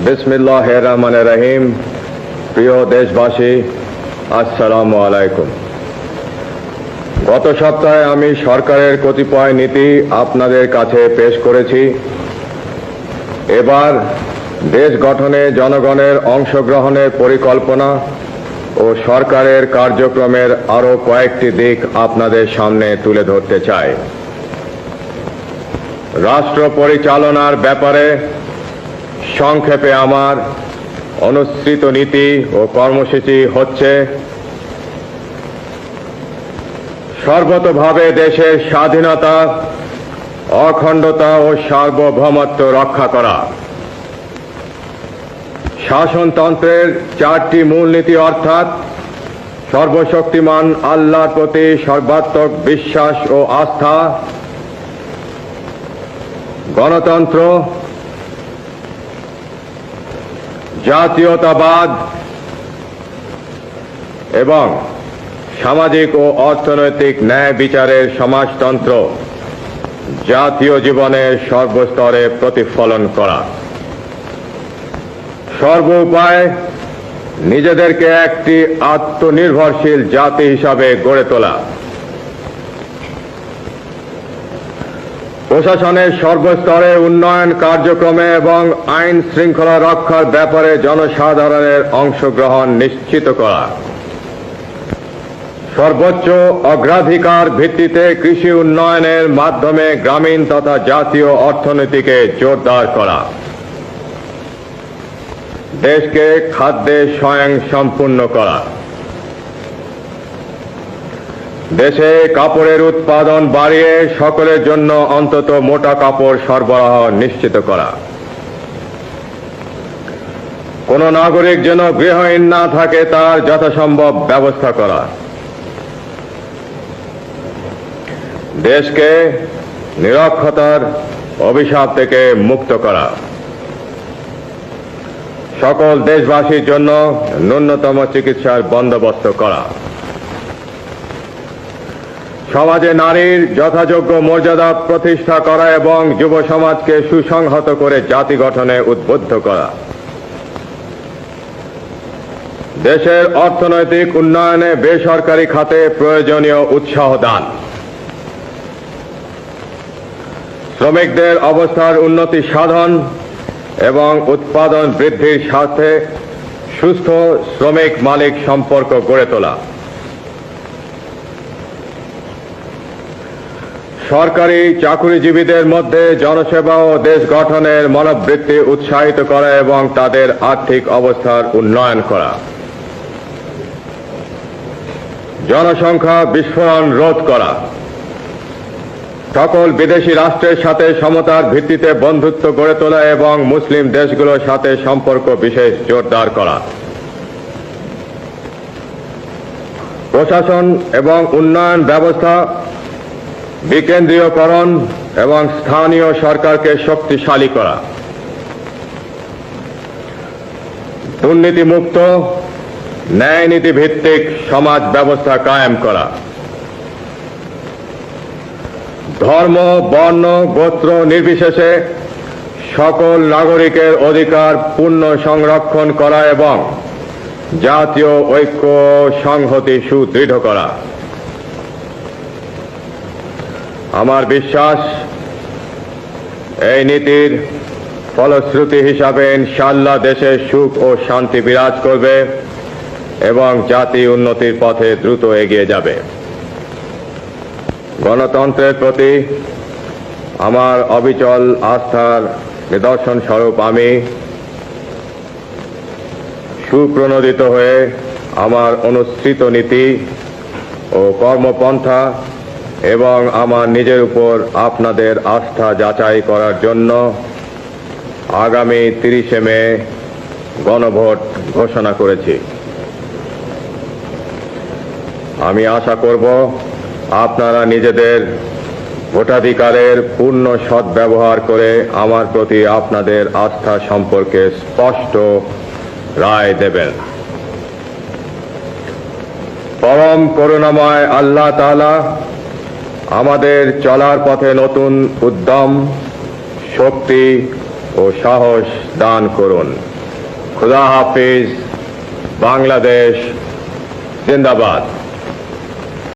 বিসমিল্লাহির রহমানির রহিম। প্রিয় দেশবাসী, আসসালামু আলাইকুম। গত সপ্তাহে আমি সরকারের কতিপয় নীতি আপনাদের কাছে পেশ করেছি। এবার দেশ গঠনে জনগণের অংশগ্রহণের পরিকল্পনা ও সরকারের কার্যক্রমের আরও কয়েকটি দিক আপনাদের সামনে তুলে ধরতে চাই। রাষ্ট্র পরিচালনার ব্যাপারে সংক্ষেপে আমার অনুসৃত নীতি ও কর্মসূচি হচ্ছে: সর্বতোভাবে দেশের স্বাধীনতা, অখণ্ডতা ও সার্বভৌমত্ব রক্ষা করা। শাসনতন্ত্রের চারটি মূলনীতি অর্থাৎ সর্বশক্তিমান আল্লাহর প্রতি সর্বাত্মক বিশ্বাস ও আস্থা, গণতন্ত্র, জাতীয়তাবাদ এবং সামাজিক ও অর্থনৈতিক ন্যায় বিচারের সমাজতন্ত্র জাতীয় জীবনের সর্বস্তরে প্রতিফলন করা। সর্বোপায় নিজেদেরকে একটি আত্মনির্ভরশীল জাতি হিসাবে গড়ে তোলা। প্রশাসনের সর্বস্তরে উন্নয়ন কার্যক্রমে এবং আইন শৃঙ্খলা রক্ষার ব্যাপারে জনসাধারণের অংশগ্রহণ নিশ্চিত করা। সর্বোচ্চ অগ্রাধিকার ভিত্তিতে কৃষি উন্নয়নের মাধ্যমে গ্রামীণ তথা জাতীয় অর্থনীতিকে জোরদার করা। দেশকে খাদ্যে স্বয়ংসম্পূর্ণ করা। দেশে কাপড়ের উৎপাদন বাড়িয়ে সকলের জন্য অন্তত মোটা কাপড় সরবরাহ নিশ্চিত করা। কোন নাগরিক যেন গৃহহীন না থাকে তার যথাসম্ভব ব্যবস্থা করা। দেশকে নিরক্ষরতার অভিশাপ থেকে মুক্ত করা। সকল দেশবাসীর জন্য ন্যূনতম চিকিৎসার বন্দোবস্ত করা। সমাজে নারীর যথাযোগ্য মর্যাদা প্রতিষ্ঠা করা এবং যুব সমাজকে সুসংহত করে জাতি গঠনে উদ্বুদ্ধ করা। দেশের অর্থনৈতিক উন্নয়নে বেসরকারি খাতে প্রয়োজনীয় উৎসাহ দান। শ্রমিকদের অবস্থার উন্নতি সাধন এবং উৎপাদন বৃদ্ধির সাথে সুস্থ শ্রমিক মালিক সম্পর্ক গড়ে তোলা। সরকারি চাকুরিজীবীদের মধ্যে জনসেবা ও দেশ গঠনের মনোবৃত্তি উৎসাহিত করা এবং তাদের আর্থিক অবস্থার উন্নয়ন করা। জনসংখ্যা বিস্ফোরণ রোধ করা। সকল বিদেশি রাষ্ট্রের সাথে সমতার ভিত্তিতে বন্ধুত্ব গড়ে তোলা এবং মুসলিম দেশগুলোর সাথে সম্পর্ক বিশেষ জোরদার করা। প্রশাসন এবং উন্নয়ন ব্যবস্থা বিকেন্দ্রীয়করণ এবং স্থানীয় সরকারকে শক্তিশালী করা। দুর্নীতিমুক্ত ন্যায়নীতি ভিত্তিক সমাজ ব্যবস্থা কায়েম করা। ধর্ম, বর্ণ, গোত্র নির্বিশেষে সকল নাগরিকের অধিকার পূর্ণ সংরক্ষণ করা এবং জাতীয় ঐক্য সংহতি সুদৃঢ় করা। আমার বিশ্বাস, এই নীতির ফলশ্রুতি হিসাবে ইনশাআল্লাহ দেশে সুখ ও শান্তি বিরাজ করবে এবং জাতি উন্নতির পথে দ্রুত এগিয়ে যাবে। গণতন্ত্রের প্রতি আমার অবিচল আস্থার নিদর্শন স্বরূপ আমি সুপ্রণোদিত হয়ে আমার অনুসৃত নীতি ও কর্মপন্থা এবং আমার নিজের উপর আপনাদের আস্থা যাচাই করার জন্য আগামী 30শে মে গণভোট ঘোষণা করেছি। আমি আশা করব আপনারা নিজেদের ভোটাধিকারের পূর্ণ সদ্ব্যবহার করে আমার প্রতি আপনাদের আস্থা সম্পর্কে স্পষ্ট রায় দেবেন। পরম করুণাময় আল্লাহ তাআলা আমাদের চলার পথে নতুন উদ্যম, শক্তি ও সাহস দান করুন। খুদা হাফিজ। বাংলাদেশ জিন্দাবাদ।